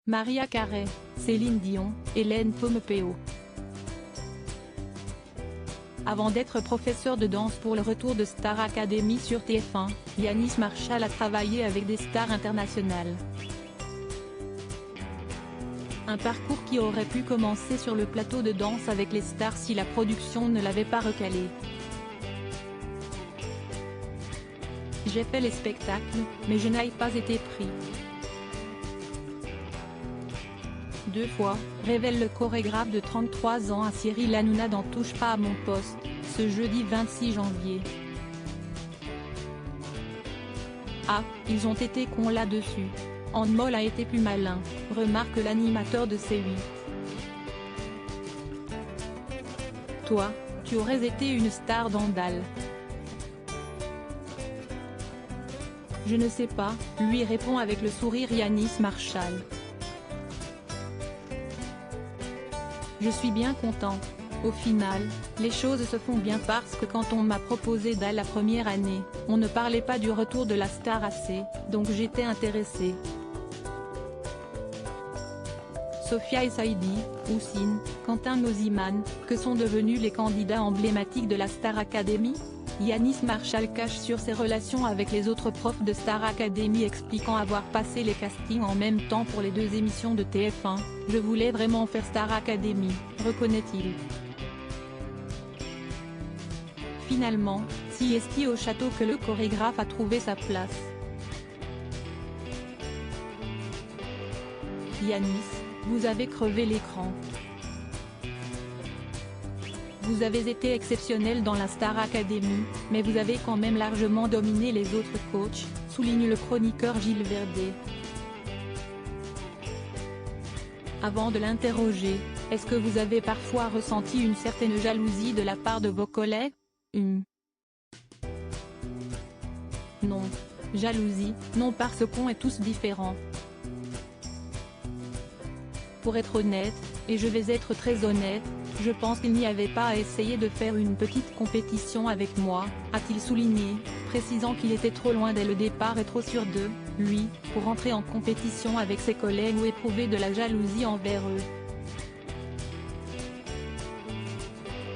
Maria Carey, Céline Dion, Hélène Pompeo. Avant d'être professeur de danse pour le retour de Star Academy sur TF1, Yanis Marshall a travaillé avec des stars internationales. Un parcours qui aurait pu commencer sur le plateau de danse avec les stars si la production ne l'avait pas recalé. J'ai fait les spectacles, mais je n'ai pas été pris. 2 fois, révèle le chorégraphe de 33 ans à Cyril Hanouna dans Touche pas à mon poste, ce jeudi 26 janvier. Ah, ils ont été cons là-dessus. Anne-Moll a été plus malin, remarque l'animateur de C8. Toi, tu aurais été une star d'Andal. Je ne sais pas, lui répond avec le sourire Yanis Marshall. Je suis bien content. Au final, les choses se font bien parce que quand on m'a proposé dès la première année, on ne parlait pas du retour de la star assez, donc j'étais intéressée. Sophia et Saïdi, Houssine, Quentin Nosiman, que sont devenus les candidats emblématiques de la Star Academy? Yanis Marshall cache sur ses relations avec les autres profs de Star Academy expliquant avoir passé les castings en même temps pour les 2 émissions de TF1, « Je voulais vraiment faire Star Academy », reconnaît-il. Finalement, si est-il au château que le chorégraphe a trouvé sa place. Yanis, vous avez crevé l'écran. Vous avez été exceptionnel dans la Star Academy, mais vous avez quand même largement dominé les autres coachs, souligne le chroniqueur Gilles Verdez. Avant de l'interroger, est-ce que vous avez parfois ressenti une certaine jalousie de la part de vos collègues? Non. Jalousie, non parce qu'on est tous différents. Pour être honnête, et je vais être très honnête, je pense qu'il n'y avait pas à essayer de faire une petite compétition avec moi, a-t-il souligné, précisant qu'il était trop loin dès le départ et trop sûr de lui, pour entrer en compétition avec ses collègues ou éprouver de la jalousie envers eux.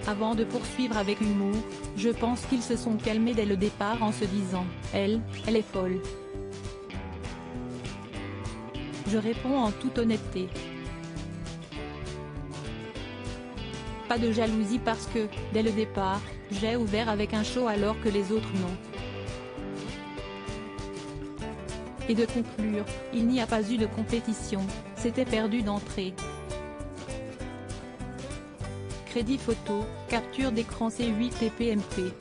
Avant de poursuivre avec humour, je pense qu'ils se sont calmés dès le départ en se disant « elle est folle ». Je réponds en toute honnêteté. Pas de jalousie parce que, dès le départ, j'ai ouvert avec un show alors que les autres non. Et de conclure, il n'y a pas eu de compétition, c'était perdu d'entrée. Crédit photo, capture d'écran C8 et PMP.